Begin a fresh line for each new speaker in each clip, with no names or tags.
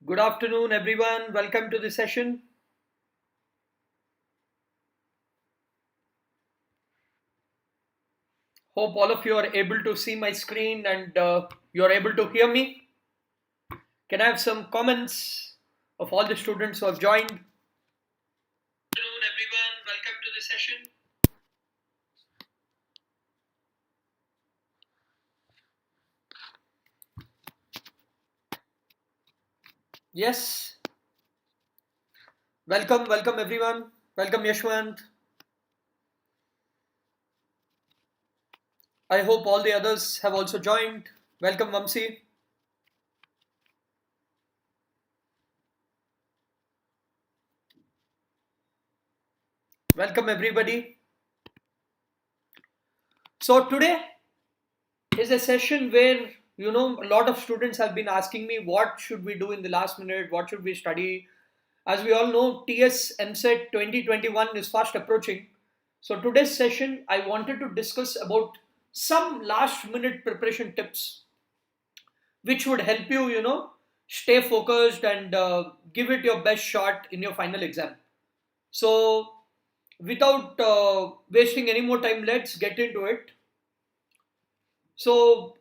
Good afternoon, everyone. Welcome to the session. Hope all of you are able to see my screen and you are able to hear me. Can I have some comments of all the students who have joined? Good afternoon, everyone. Welcome to the session. Yes. Welcome, everyone. Welcome, Yashwant. I hope all the others have also joined. Welcome, Vamsi. Welcome, everybody. So, today is a session where a lot of students have been asking me what should we do in the last minute, what should we study. As we all know, TS EAMCET 2021 is fast approaching. So today's session I wanted to discuss about some last minute preparation tips which would help you stay focused and give it your best shot in your final exam. So without wasting any more time, let's get into it. So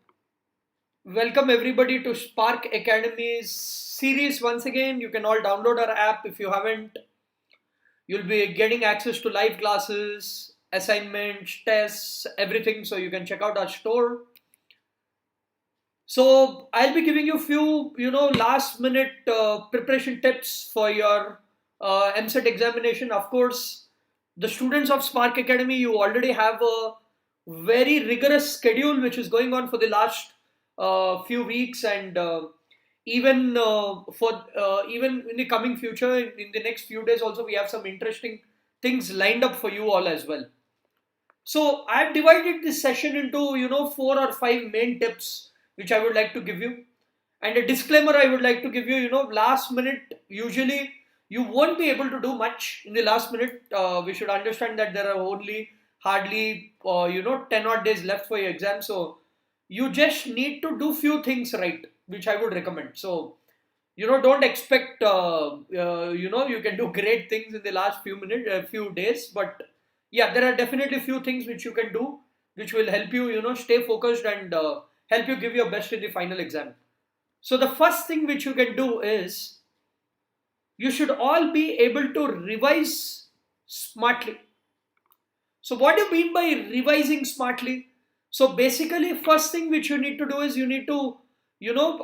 welcome everybody to Spark Academy's series once again. You can all download our app if you haven't. You'll be getting access to live classes, assignments, tests, everything. So you can check out our store. So I'll be giving you a few, last minute preparation tips for your MSET examination. Of course, the students of Spark Academy, you already have a very rigorous schedule which is going on for the last few weeks, and even in the coming future, in the next few days, also we have some interesting things lined up for you all as well. So I've divided this session into four or five main tips which I would like to give you. And a disclaimer I would like to give you, last minute, usually you won't be able to do much in the last minute. We should understand that there are only hardly 10 odd days left for your exam. So you just need to do few things right, which I would recommend. So don't expect you can do great things in the last few days, but yeah, there are definitely few things which you can do which will help you stay focused and help you give your best in the final exam. So the first thing which you can do is you should all be able to revise smartly. So what do you mean by revising smartly? So basically, first thing which you need to do is you need to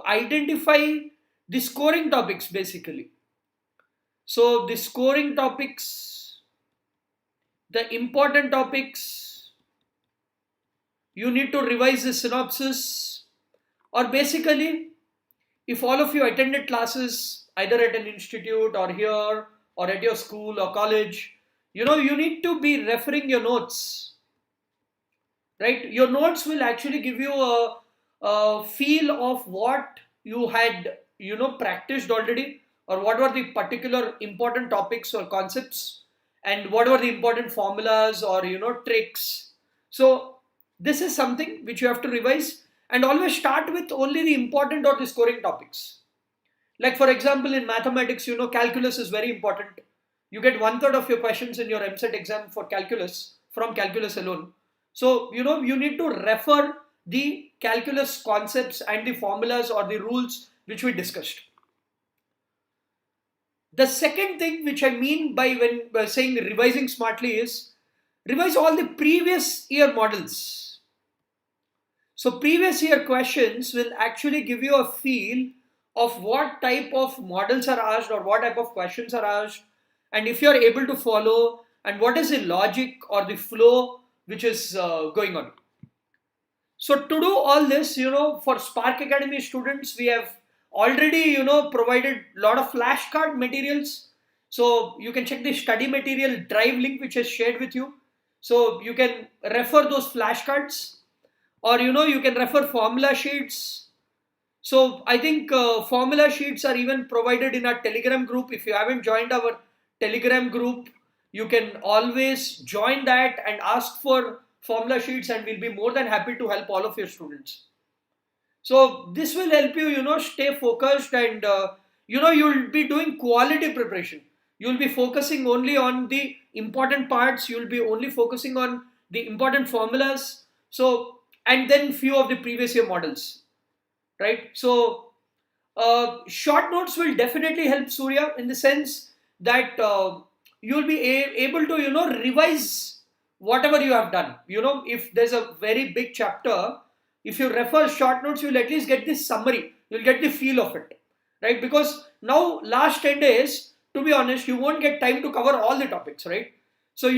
identify the scoring topics basically. So the scoring topics, the important topics, you need to revise the synopsis, or basically if all of you attended classes either at an institute or here or at your school or college, you need to be referring your notes, right? Your notes will actually give you a feel of what you had practiced already, or what were the particular important topics or concepts, and what were the important formulas or tricks. So this is something which you have to revise, and always start with only the important or the scoring topics. Like for example, in mathematics, calculus is very important. You get 1/3 of your questions in your MSET exam for calculus from calculus alone. So, you need to refer the calculus concepts and the formulas or the rules which we discussed. The second thing which I mean by saying revising smartly is revise all the previous year models. So previous year questions will actually give you a feel of what type of models are asked or what type of questions are asked, and if you are able to follow, and what is the logic or the flow which is going on. So to do all this, for Spark Academy students, we have already, provided a lot of flashcard materials. So you can check the study material drive link which is shared with you. So you can refer those flashcards, or you can refer formula sheets. So I think formula sheets are even provided in our Telegram group. If you haven't joined our Telegram group, you can always join that and ask for formula sheets, and we'll be more than happy to help all of your students. So this will help you, stay focused and you'll be doing quality preparation. You'll be focusing only on the important parts. You'll be only focusing on the important formulas. So, and then few of the previous year models, right? So, short notes will definitely help Surya in the sense that you'll be able to revise whatever you have done. If there's a very big chapter, if you refer short notes, you'll at least get this summary. You'll get the feel of it, right? Because now last 10 days, to be honest, you won't get time to cover all the topics, right? So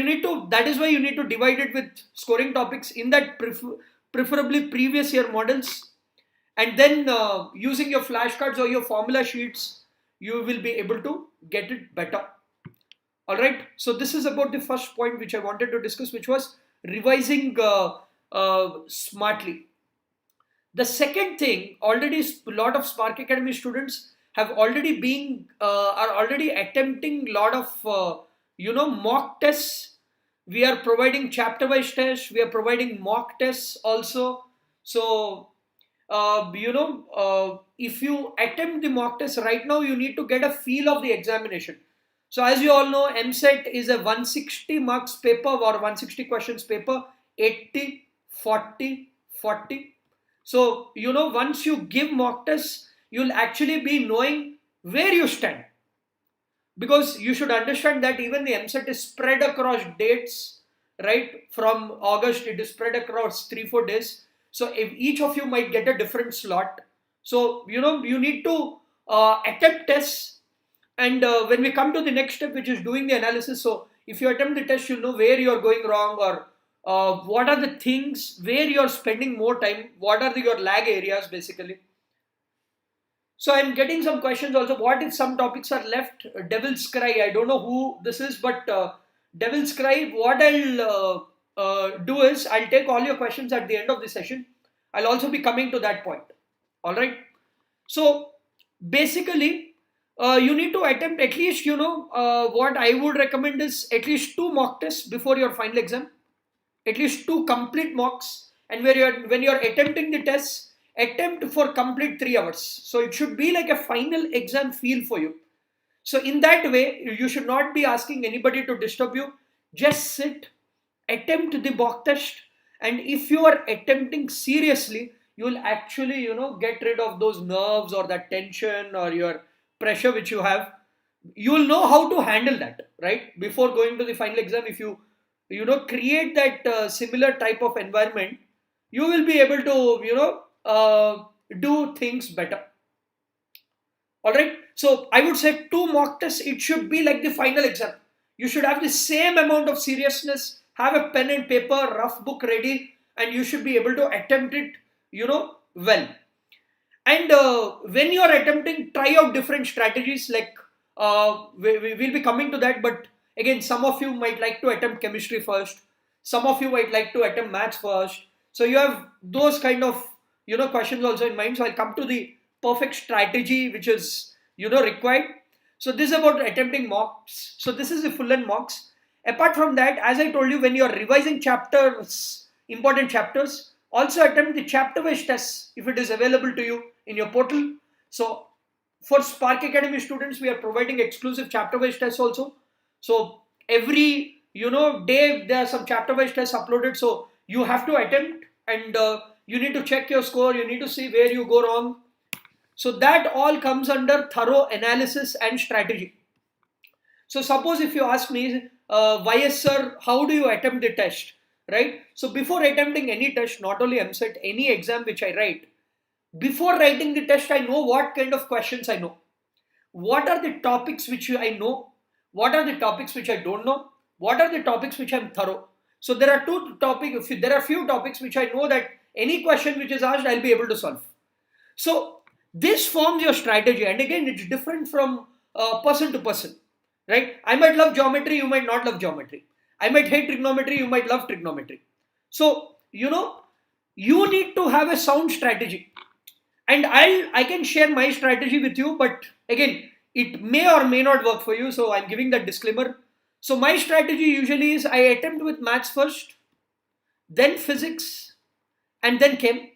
that is why you need to divide it with scoring topics in that preferably previous year models, and then using your flashcards or your formula sheets, you will be able to get it better. All right, so this is about the first point which I wanted to discuss, which was revising smartly. The second thing, already a lot of Spark Academy students have already are already attempting a lot of mock tests. We are providing chapter-wise tests. We are providing mock tests also. So if you attempt the mock test right now, you need to get a feel of the examination. So as you all know, EAMCET is a 160 marks paper or 160 questions paper, 80, 40, 40. So, once you give mock tests, you'll actually be knowing where you stand. Because you should understand that even the EAMCET is spread across dates, right? From August, it is spread across 3-4 days. So if each of you might get a different slot. So, you need to attempt tests. And when we come to the next step, which is doing the analysis. So if you attempt the test, you'll know where you're going wrong, or what are the things where you're spending more time. What are your lag areas basically. So I'm getting some questions also. What if some topics are left? Devil's Cry. I don't know who this is, but Devil's Cry. What I'll do is I'll take all your questions at the end of the session. I'll also be coming to that point. All right. So basically, you need to attempt at least, what I would recommend is at least 2 mock tests before your final exam. At least 2 complete mocks. And when you're attempting the tests, attempt for complete 3 hours. So it should be like a final exam feel for you. So in that way, you should not be asking anybody to disturb you. Just sit, attempt the mock test, and if you are attempting seriously, you will actually, get rid of those nerves or that tension or your pressure which you have. You will know how to handle that, right? Before going to the final exam, if you create that similar type of environment, you will be able to, do things better. All right. So I would say 2 mock tests, it should be like the final exam. You should have the same amount of seriousness, have a pen and paper, rough book ready, and you should be able to attempt it, well. And when you are attempting, try out different strategies. Like we will be coming to that, but again, some of you might like to attempt chemistry first. Some of you might like to attempt maths first. So you have those kind of questions also in mind. So I'll come to the perfect strategy which is required. So this is about attempting mocks. So this is the full length mocks. Apart from that, as I told you, when you are revising chapters, important chapters, also attempt the chapter-wise tests if it is available to you in your portal. So for Spark Academy students, we are providing exclusive chapter-wise tests also. So every day there are some chapter-wise tests uploaded. So you have to attempt, and you need to check your score. You need to see where you go wrong. So that all comes under thorough analysis and strategy. So suppose if you ask me, YS sir, how do you attempt the test? Right? So before attempting any test, not only EAMCET, any exam which I write, before writing the test, I know what kind of questions I know. What are the topics which I know? What are the topics which I don't know? What are the topics which I'm thorough? So there are few topics which I know that any question which is asked, I'll be able to solve. So this forms your strategy. And again, it's different from person to person, right? I might love geometry, you might not love geometry. I might hate trigonometry, you might love trigonometry. So, you need to have a sound strategy. And I can share my strategy with you, but again, it may or may not work for you. So I'm giving that disclaimer. So my strategy usually is I attempt with maths first, then physics, and then chem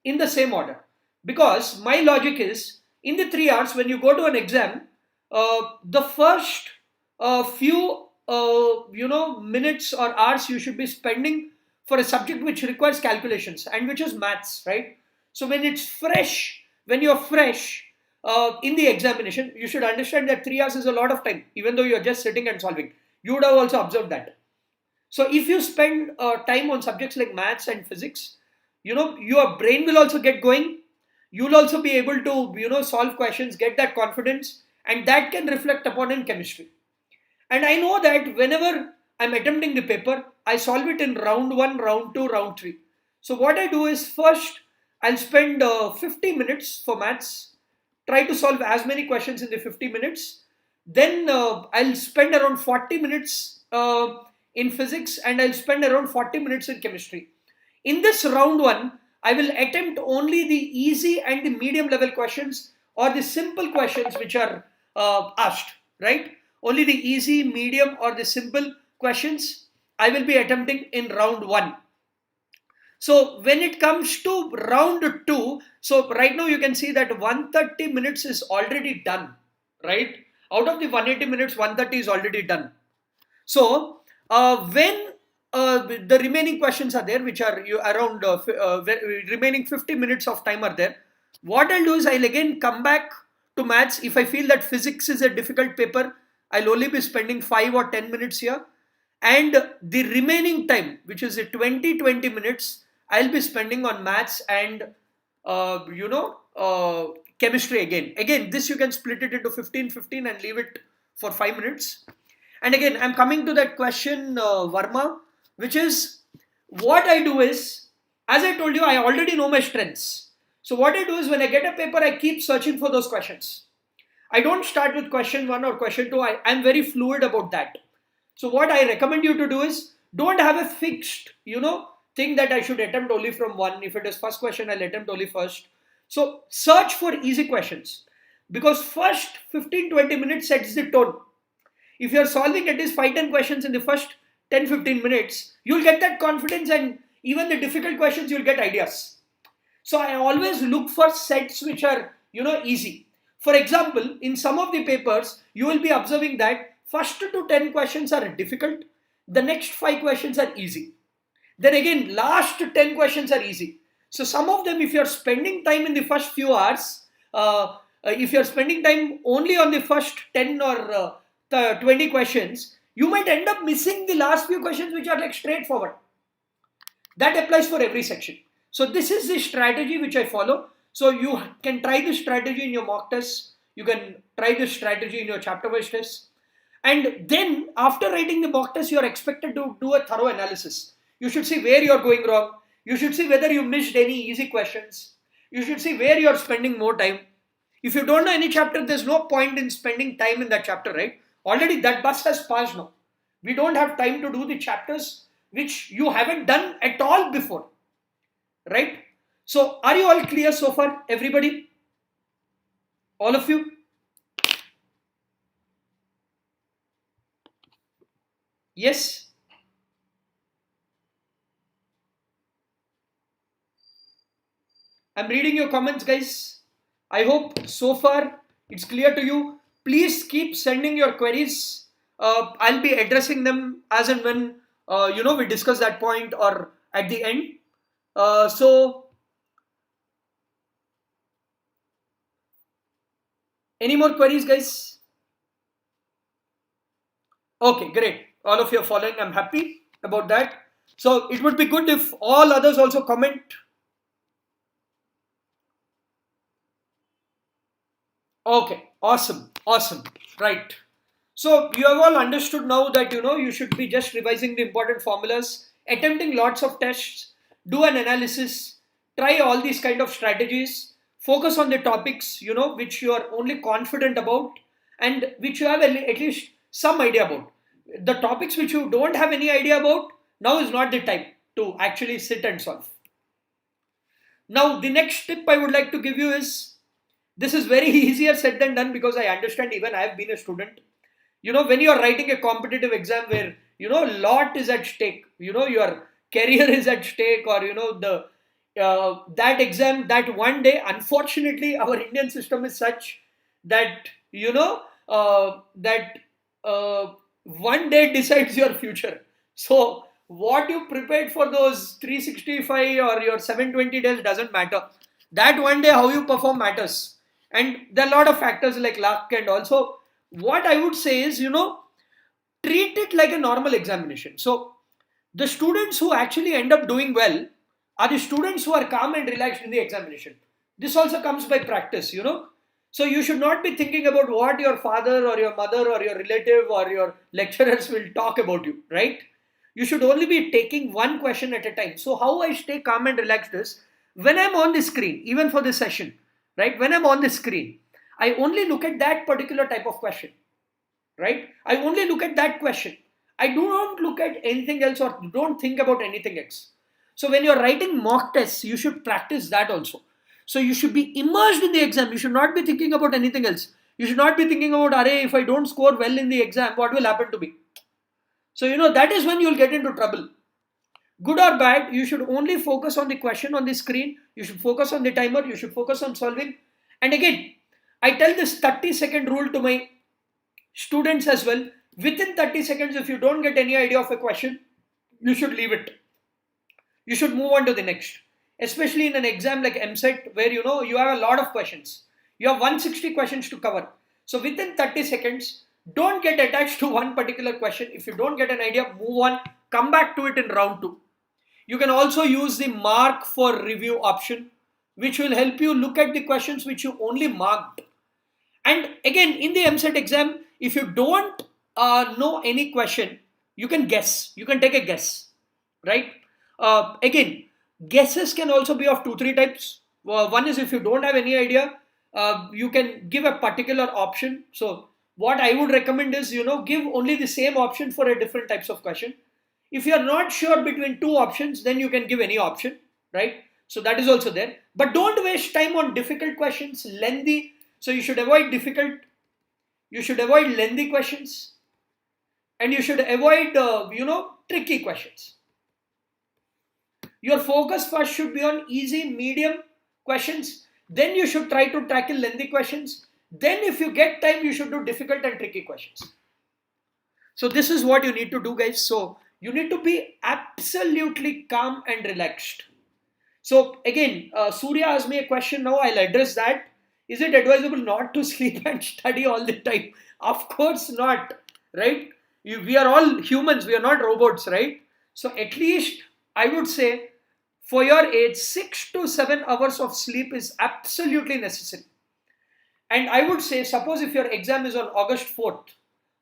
in the same order. Because my logic is, in the 3 hours, when you go to an exam, the first few minutes or hours you should be spending for a subject which requires calculations and which is maths, right? So when you're fresh in the examination, you should understand that 3 hours is a lot of time, even though you're just sitting and solving. You would have also observed that. So if you spend time on subjects like maths and physics, your brain will also get going. You'll also be able to solve questions, get that confidence, and that can reflect upon in chemistry. And I know that whenever I'm attempting the paper, I solve it in round 1, round 2, round 3. So what I do is, first I'll spend 50 minutes for maths, try to solve as many questions in the 50 minutes. Then I'll spend around 40 minutes in physics, and I'll spend around 40 minutes in chemistry. In this round 1, I will attempt only the easy and the medium level questions, or the simple questions which are asked, right? Only the easy, medium, or the simple questions I will be attempting in round 1. So when it comes to round 2, so right now you can see that 130 minutes is already done, right? Out of the 180 minutes, 130 is already done. So when the remaining questions are there, which are around remaining 50 minutes of time are there, what I'll do is I'll again come back to maths. If I feel that physics is a difficult paper, I'll only be spending 5 or 10 minutes here. And the remaining time, which is 20 minutes, I'll be spending on maths and chemistry again. Again, this you can split it into 15 and leave it for 5 minutes. And again, I'm coming to that question, Varma, which is, what I do is, as I told you, I already know my strengths. So what I do is, when I get a paper, I keep searching for those questions. I don't start with question 1 or question 2. I'm very fluid about that. So what I recommend you to do is, don't have a fixed, thing that I should attempt only from 1. If it is first question, I'll attempt only first. So search for easy questions, because first 15-20 minutes sets the tone. If you're solving at least 5-10 questions in the first 10-15 minutes, you'll get that confidence, and even the difficult questions, you'll get ideas. So I always look for sets which are, easy. For example, in some of the papers, you will be observing that first to 10 questions are difficult. The next 5 questions are easy. Then again, last 10 questions are easy. So some of them, if you're spending time in the first few hours, if you're spending time only on the first 10 or 20 questions, you might end up missing the last few questions which are like straightforward. That applies for every section. So this is the strategy which I follow. So you can try this strategy in your mock tests. You can try this strategy in your chapter-wise tests. And then after writing the mock test, you are expected to do a thorough analysis. You should see where you are going wrong. You should see whether you missed any easy questions. You should see where you are spending more time. If you don't know any chapter, there's no point in spending time in that chapter, right? Already that bus has passed now. We don't have time to do the chapters which you haven't done at all before, right? So are you all clear so far, everybody? All of you? Yes? I'm reading your comments, guys. I hope so far it's clear to you. Please keep sending your queries. I'll be addressing them as and when we discuss that point or at the end. So any more queries, guys? Okay, great. All of you are following. I'm happy about that. So it would be good if all others also comment. Okay, awesome, right. So you have all understood now that you should be just revising the important formulas, attempting lots of tests, do an analysis, try all these kind of strategies, focus on the topics which you are only confident about and which you have at least some idea about. The topics which you don't have any idea about, now is not the time to actually sit and solve. Now the next tip I would like to give you is, this is very easier said than done, because I understand, even I have been a student. When you are writing a competitive exam where, a lot is at stake, your career is at stake, or, that exam, that one day, unfortunately, our Indian system is such that, that one day decides your future. So, what you prepared for those 365 or your 720 days doesn't matter. That one day, how you perform matters. And there are a lot of factors like luck, and also, what I would say is, treat it like a normal examination. So, the students who actually end up doing well are the students who are calm and relaxed in the examination. This also comes by practice. So you should not be thinking about what your father or your mother or your relative or your lecturers will talk about you, right? You should only be taking one question at a time. So how I stay calm and relaxed is when I'm on the screen, even for this session, right? When I'm on the screen, I only look at that particular type of question, right? I only look at that question. I do not look at anything else or don't think about anything else. So when you're writing mock tests, you should practice that also. So you should be immersed in the exam. You should not be thinking about anything else. You should not be thinking about, Array, if I don't score well in the exam, what will happen to me? So, that is when you'll get into trouble. Good or bad, you should only focus on the question on the screen. You should focus on the timer. You should focus on solving. And again, I tell this 30-second rule to my students as well. Within 30 seconds, if you don't get any idea of a question, you should leave it. You should move on to the next. Especially in an exam like EAMCET, where you have a lot of questions. You have 160 questions to cover. So within 30 seconds, don't get attached to one particular question. If you don't get an idea, move on. Come back to it in round 2. You can also use the mark for review option, which will help you look at the questions which you only marked. And again, in the EAMCET exam, if you don't know any question, you can guess. You can take a guess, right? Again, guesses can also be of 2-3 types. One is if you don't have any idea, you can give a particular option. So what I would recommend is, give only the same option for a different types of question. If you are not sure between 2 options, then you can give any option, right? So that is also there. But don't waste time on difficult questions, lengthy. So you should avoid lengthy questions, and you should avoid, tricky questions. Your focus first should be on easy, medium questions. Then you should try to tackle lengthy questions. Then if you get time, you should do difficult and tricky questions. So this is what you need to do, guys. So you need to be absolutely calm and relaxed. So again, Surya asked me a question now. I'll address that. Is it advisable not to sleep and study all the time? Of course not, right? We are all humans. We are not robots, right? So at least I would say for your age, 6 to 7 hours of sleep is absolutely necessary. And I would say, suppose if your exam is on August 4th,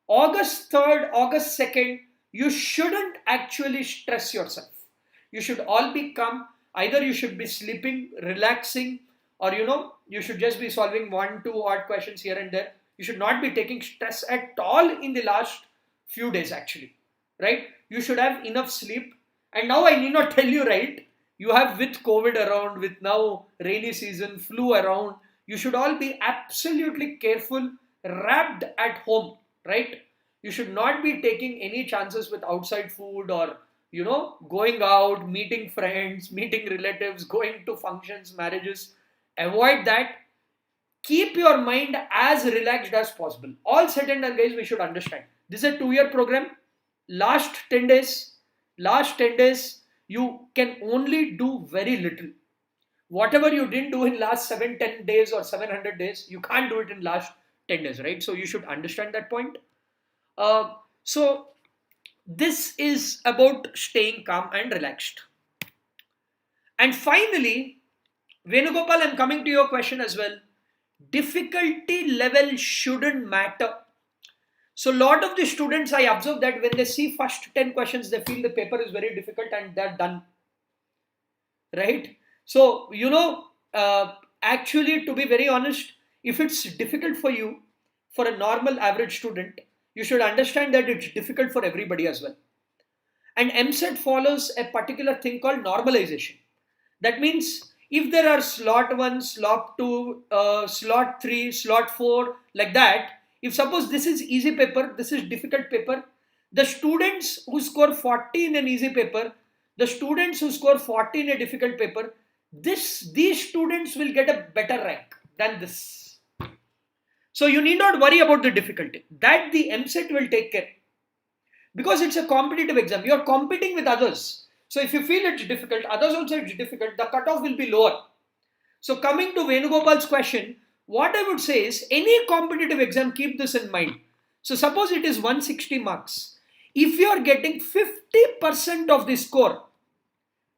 August 3rd, August 2nd, you shouldn't actually stress yourself. You should all be calm. Either you should be sleeping, relaxing, or you should just be solving 1-2 odd questions here and there. You should not be taking stress at all in the last few days actually, right? You should have enough sleep. And now I need not tell you, right? You have with COVID around, with now rainy season, flu around, you should all be absolutely careful, wrapped at home, right? You should not be taking any chances with outside food or, going out, meeting friends, meeting relatives, going to functions, marriages. Avoid that. Keep your mind as relaxed as possible. All said and done, guys, we should understand. This is a 2-year program. Last 10 days, you can only do very little. Whatever you didn't do in last 7-10 days or 700 days, you can't do it in last 10 days, right? So you should understand that point. So this is about staying calm and relaxed. And finally, Venugopal, I'm coming to your question as well. Difficulty level shouldn't matter. So a lot of the students, I observe that when they see first 10 questions, they feel the paper is very difficult and they're done. Right? So, actually, to be very honest, if it's difficult for you, for a normal average student, you should understand that it's difficult for everybody as well. And EAMCET follows a particular thing called normalization. That means if there are slot 1, slot 2, slot 3, slot 4, like that, if suppose this is easy paper, this is difficult paper, the students who score 40 in an easy paper, the students who score 40 in a difficult paper, these students will get a better rank than this. So you need not worry about the difficulty. That the EAMCET will take care. Because it's a competitive exam. You are competing with others. So if you feel it's difficult, others also it's difficult, the cutoff will be lower. So coming to Venugopal's question, what I would say is any competitive exam, keep this in mind. So suppose it is 160 marks. If you are getting 50% of the score,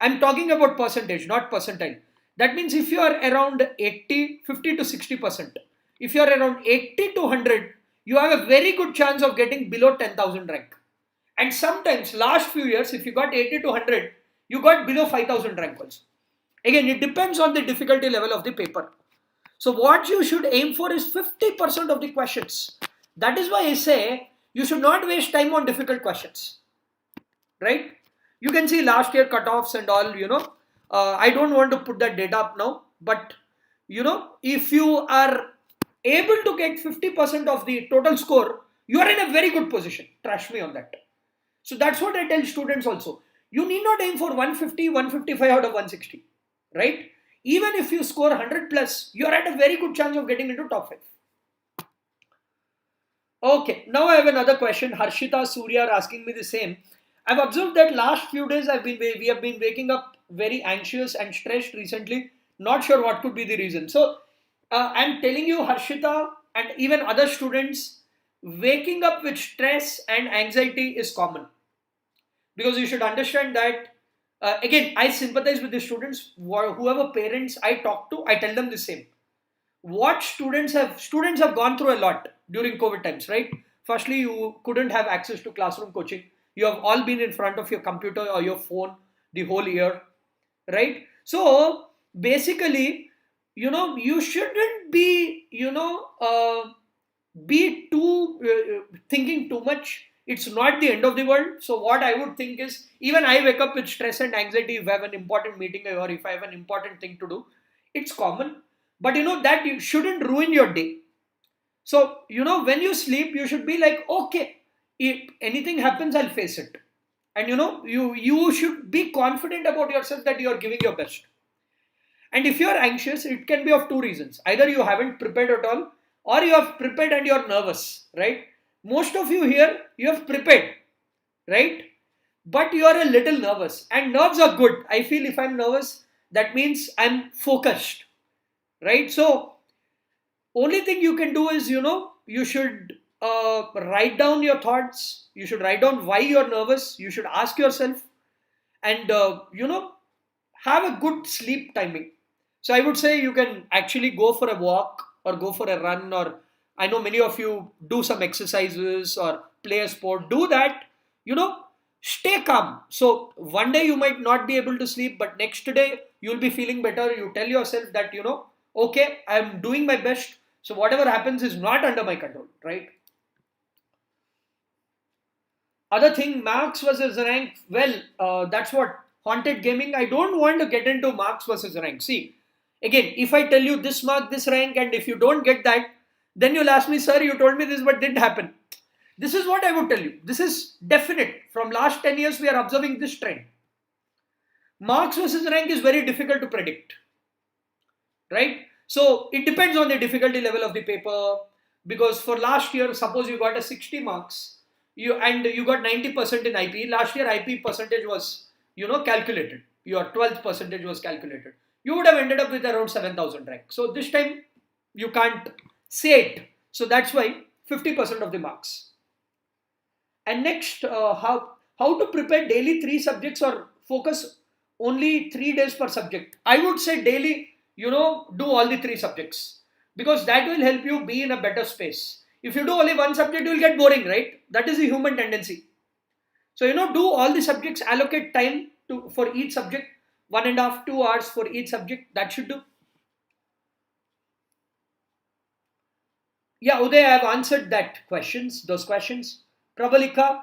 I'm talking about percentage, not percentile. That means if you are around 80, 50 to 60%, if you are around 80 to 100, you have a very good chance of getting below 10,000 rank. And sometimes last few years, if you got 80 to 100, you got below 5,000 rank also. Again, it depends on the difficulty level of the paper. So what you should aim for is 50% of the questions. That is why I say you should not waste time on difficult questions. Right? You can see last year cutoffs and all, I don't want to put that data up now, but if you are able to get 50% of the total score, you are in a very good position. Trust me on that. So that's what I tell students also. You need not aim for 150, 155 out of 160, right? Even if you score 100 plus, you are at a very good chance of getting into top 5. Okay, now I have another question. Harshita, Surya are asking me the same. I've observed that last few days we have been waking up very anxious and stressed recently. Not sure what could be the reason. So I'm telling you, Harshita, and even other students, waking up with stress and anxiety is common. Because you should understand that, again, I sympathize with the students. Whoever parents I talk to, I tell them the same. What students have gone through a lot during COVID times, right? Firstly, you couldn't have access to classroom coaching. You have all been in front of your computer or your phone the whole year, right? So basically, you shouldn't be, be too thinking too much. It's not the end of the world. So what I would think is, even I wake up with stress and anxiety if I have an important meeting or if I have an important thing to do. It's common, but that you shouldn't ruin your day. So when you sleep, you should be like, okay, if anything happens, I'll face it. And you should be confident about yourself that you are giving your best. And if you are anxious, it can be of two reasons. Either you haven't prepared at all, or you have prepared and you're nervous, right? Most of you here, you have prepared, right? But you are a little nervous. And nerves are good. I feel if I'm nervous, that means I'm focused, right? So only thing you can do is, you should write down your thoughts. You should write down why you're nervous. You should ask yourself and, have a good sleep timing. So I would say you can actually go for a walk or go for a run, or I know many of you do some exercises or play a sport. Do that, stay calm. So one day you might not be able to sleep, but next day you'll be feeling better. You tell yourself that, okay, I'm doing my best. So whatever happens is not under my control, right? Other thing, marks versus rank. Well, that's what haunted gaming. I don't want to get into marks versus rank. See, again, if I tell you this mark, this rank, and if you don't get that, then you'll ask me, sir, you told me this, but didn't happen. This is what I would tell you. This is definite. From last 10 years, we are observing this trend. Marks versus rank is very difficult to predict, right? So it depends on the difficulty level of the paper. Because for last year, suppose you got a 60 marks, you got 90% in IP. Last year, IP percentage was, calculated. Your 12th percentage was calculated. You would have ended up with around 7,000 rank. So this time, you can't say it. So that's why 50% of the marks. And next, how to prepare daily 3 subjects or focus only 3 days per subject. I would say daily, do all the 3 subjects, because that will help you be in a better space. If you do only one subject, you will get boring, right? That is the human tendency. So, do all the subjects, allocate time for each subject, 1.5, 2 hours for each subject. That should do. Yeah, Uday, I have answered those questions. Prabalika,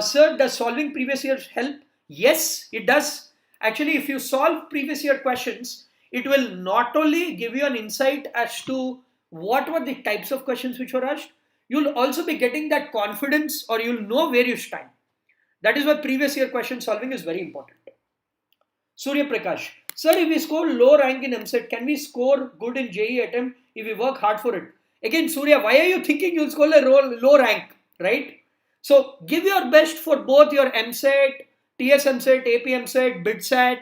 sir, does solving previous years help? Yes, it does. Actually, if you solve previous year questions, it will not only give you an insight as to what were the types of questions which were asked, you'll also be getting that confidence, or you'll know where you stand. That is why previous year question solving is very important. Surya Prakash, Sir, if we score low rank in EAMCET, can we score good in JEE attempt if we work hard for it? Again, Surya, why are you thinking you'll score a low rank, right? So give your best for both your EAMCET, TS EAMCET, AP EAMCET, BIDSAT,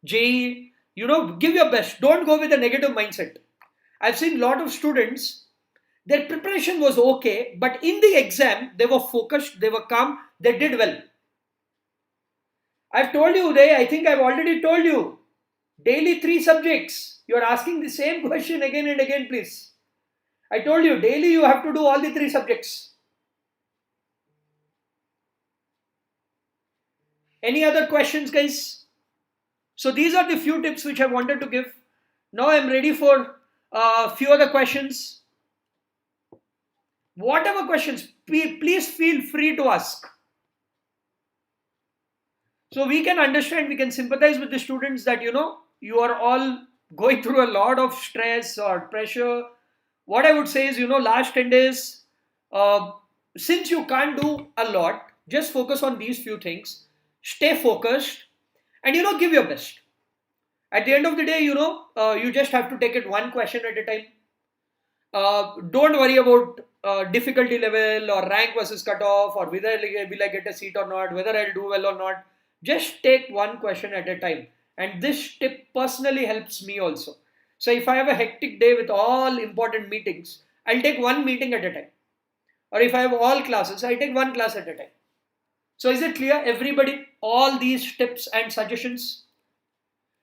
JEE. Give your best. Don't go with a negative mindset. I've seen a lot of students, their preparation was okay, but in the exam, they were focused, they were calm, they did well. I've told you, I think I've already told you. Daily 3 subjects. You are asking the same question again and again, please. I told you, daily you have to do all the 3 subjects. Any other questions, guys? So these are the few tips which I wanted to give. Now I'm ready for a few other questions. Whatever questions, please feel free to ask. So we can understand, we can sympathize with the students that, you are all going through a lot of stress or pressure. What I would say is, last 10 days, since you can't do a lot, just focus on these few things. Stay focused and, give your best. At the end of the day, you just have to take it one question at a time. Don't worry about difficulty level or rank versus cutoff or whether will I get a seat or not, whether I'll do well or not. Just take one question at a time. And this tip personally helps me also. So if I have a hectic day with all important meetings, I'll take one meeting at a time. Or if I have all classes, I take one class at a time. So is it clear, everybody, all these tips and suggestions?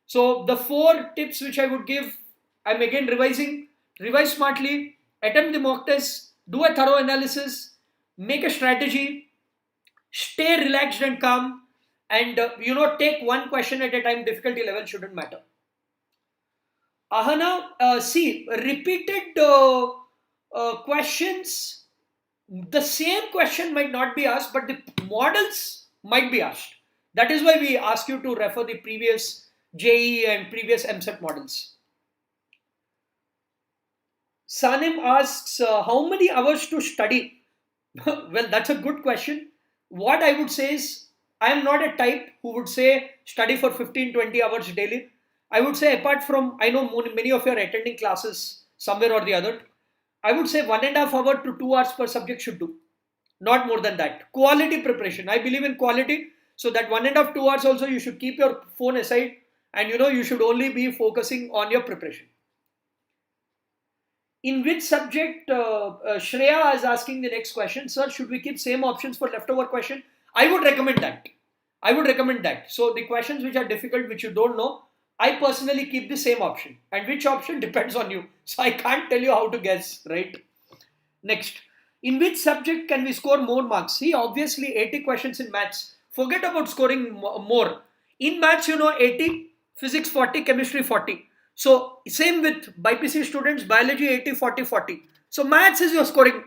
So the 4 tips which I would give, I'm again revising. Revise smartly, attempt the mock test, do a thorough analysis, make a strategy, stay relaxed and calm, and take one question at a time. Difficulty level shouldn't matter. Ahana, see, repeated questions, the same question might not be asked, but the models might be asked. That is why we ask you to refer the previous JEE and previous EAMCET models. Sanim asks, how many hours to study? Well, that's a good question. What I would say is, I am not a type who would say study for 15-20 hours daily. I would say, apart from, I know many of you are attending classes somewhere or the other, I would say 1.5 hours to 2 hours per subject should do. Not more than that. Quality preparation. I believe in quality. So that 1.5 2 hours also you should keep your phone aside and you should only be focusing on your preparation. In which subject, Shreya is asking the next question. Sir, should we keep same options for leftover question? I would recommend that. So the questions which are difficult, which you don't know, I personally keep the same option. And which option depends on you. So I can't tell you how to guess, right? Next. In which subject can we score more marks? See, obviously 80 questions in maths. Forget about scoring more. In maths, 80, physics 40, chemistry 40. So same with BPC students, biology 80, 40, 40. So maths is your scoring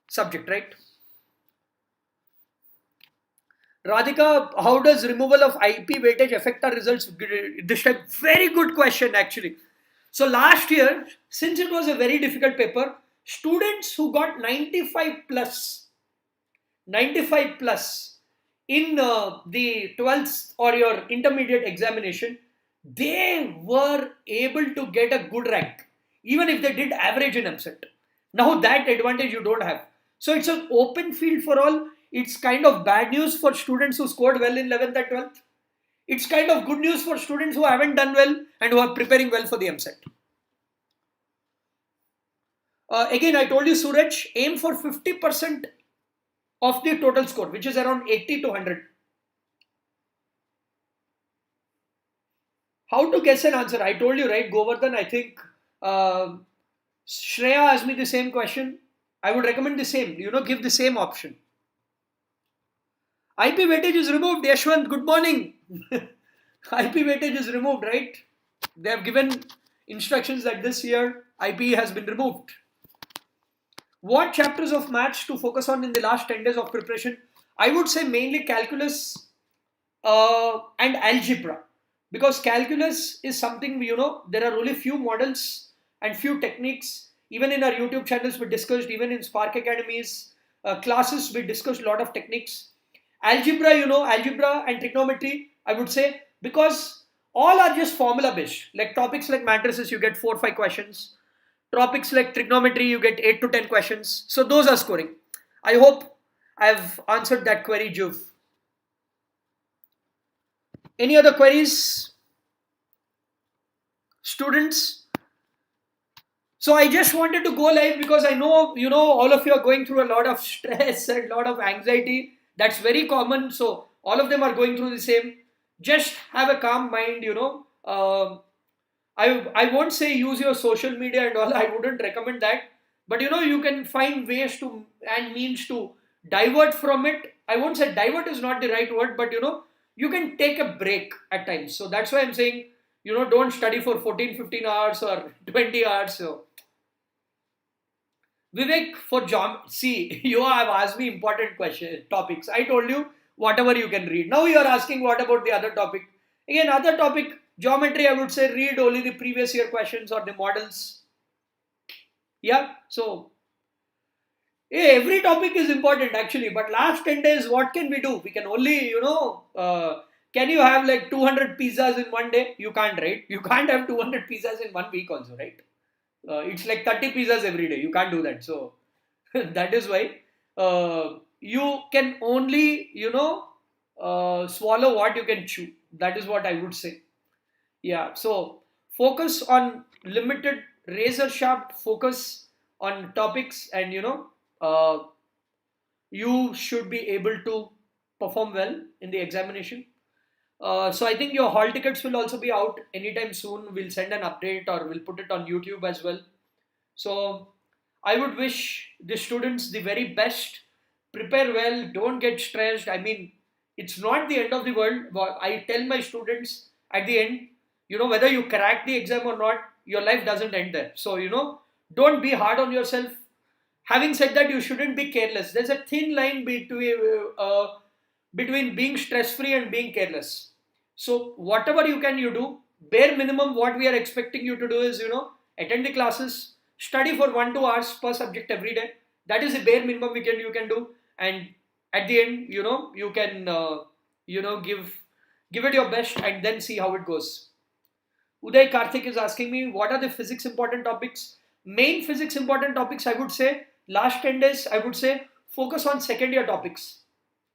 subject, right? Radhika, how does removal of IP weightage affect our results? This time, very good question actually. So last year, since it was a very difficult paper, students who got 95 plus in the 12th or your intermediate examination, they were able to get a good rank, even if they did average in EAMCET. Now that advantage you don't have. So it's an open field for all. It's kind of bad news for students who scored well in 11th and 12th. It's kind of good news for students who haven't done well and who are preparing well for the EAMCET. Again, I told you, Suraj, aim for 50% of the total score, which is around 80 to 100. How to guess an answer? I told you, right, Govardhan, I think Shreya asked me the same question. I would recommend the same, give the same option. IP weightage is removed. Yashwant, good morning. IP weightage is removed, right? They have given instructions that this year IP has been removed. What chapters of maths to focus on in the last 10 days of preparation? I would say mainly calculus and algebra. Because calculus is something, there are only few models and few techniques. Even in our YouTube channels we discussed, even in Spark Academy's classes we discussed a lot of techniques. Algebra, algebra and trigonometry, I would say, because all are just formula based. Like topics like matrices, you get 4 or 5 questions. Topics like trigonometry, you get 8 to 10 questions. So those are scoring. I hope I've answered that query, Juv. Any other queries, students? So I just wanted to go live because I know, all of you are going through a lot of stress and a lot of anxiety. That's very common. So all of them are going through the same. Just have a calm mind, I won't say use your social media and all. I wouldn't recommend that. But you can find ways to and means to divert from it. I won't say divert is not the right word, but you can take a break at times. So that's why I'm saying, don't study for 14, 15 hours or 20 hours. So Vivek, for see, you have asked me important topics. I told you whatever you can read. Now you are asking what about the other topic? Again, other topic, geometry, I would say read only the previous year questions or the models. Yeah, so every topic is important actually, but last 10 days, what can we do? We can only, can you have like 200 pizzas in one day? You can't, right? You can't have 200 pizzas in 1 week also, right? It's like 30 pizzas every day. You can't do that. So that is why you can only, swallow what you can chew. That is what I would say. Yeah. So focus on limited razor sharp focus on topics, and you should be able to perform well in the examination. So I think your hall tickets will also be out anytime soon. We'll send an update or we'll put it on YouTube as well. So I would wish the students the very best. Prepare well. Don't get stressed. I mean, it's not the end of the world. But I tell my students at the end, whether you crack the exam or not, your life doesn't end there. So, don't be hard on yourself. Having said that, you shouldn't be careless. There's a thin line between being stress-free and being careless. So whatever you can, you do. Bare minimum, what we are expecting you to do is, attend the classes, study for 1-2 hours per subject every day. That is the bare minimum you can do. And at the end, you can, give it your best and then see how it goes. Uday Karthik is asking me, what are the physics important topics? Main physics important topics, I would say, last 10 days, I would say, focus on second year topics.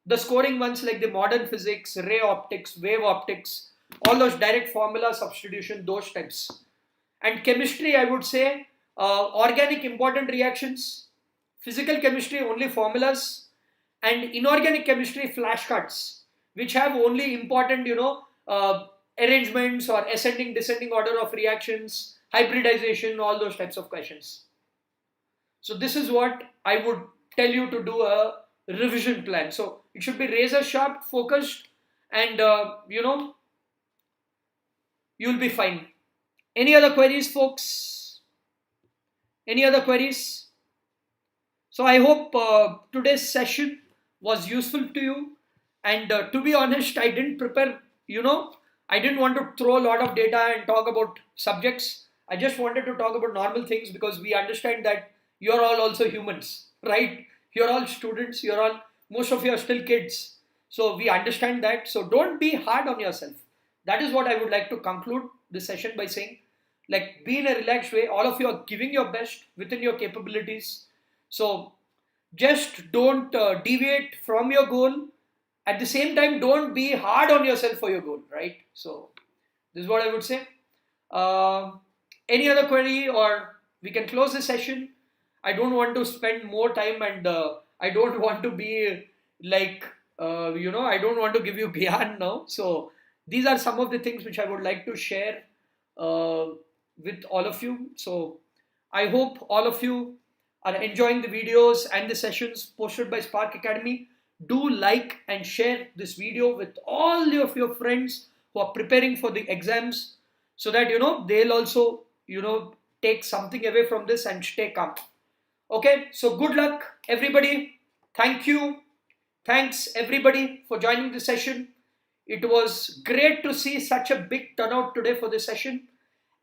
The scoring ones like the modern physics, ray optics, wave optics, all those direct formula substitution, those types. And chemistry, I would say, organic important reactions, physical chemistry, only formulas, and inorganic chemistry, flashcards, which have only important, arrangements or ascending, descending order of reactions, hybridization, all those types of questions. So this is what I would tell you to do a revision plan. So it should be razor sharp, focused, and you'll be fine. Any other queries, folks? Any other queries? So I hope today's session was useful to you. And to be honest, I didn't prepare, I didn't want to throw a lot of data and talk about subjects. I just wanted to talk about normal things because we understand that you're all also humans, right? You're all students, most of you are still kids. So we understand that. So don't be hard on yourself. That is what I would like to conclude this session by saying. Like, be in a relaxed way. All of you are giving your best within your capabilities. So just don't deviate from your goal. At the same time, don't be hard on yourself for your goal, right? So this is what I would say. Any other query, or we can close the session? I don't want to spend more time, and I don't want to be like, I don't want to give you gyan now. So these are some of the things which I would like to share with all of you. So I hope all of you are enjoying the videos and the sessions posted by Spark Academy. Do like and share this video with all of your friends who are preparing for the exams, so that they'll also take something away from this and stay calm. Okay, so good luck everybody. Thank you. Thanks everybody for joining the session. It was great to see such a big turnout today for the session.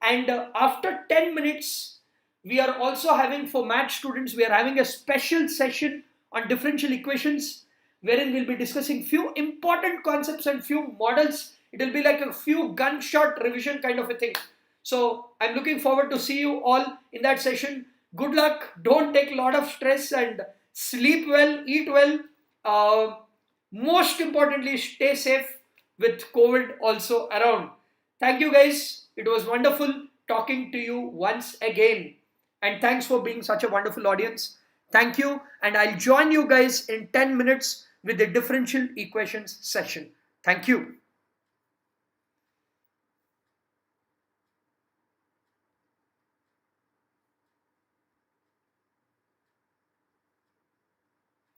And after 10 minutes, we are also having, for math students, we are having a special session on differential equations, wherein we'll be discussing few important concepts and few models It will be like a few gunshot revision kind of a thing. So I'm looking forward to see you all in that session. Good luck. Don't take a lot of stress and sleep well, eat well. Most importantly, stay safe with COVID also around. Thank you guys. It was wonderful talking to you once again. And thanks for being such a wonderful audience. Thank you. And I'll join you guys in 10 minutes with the differential equations session. Thank you.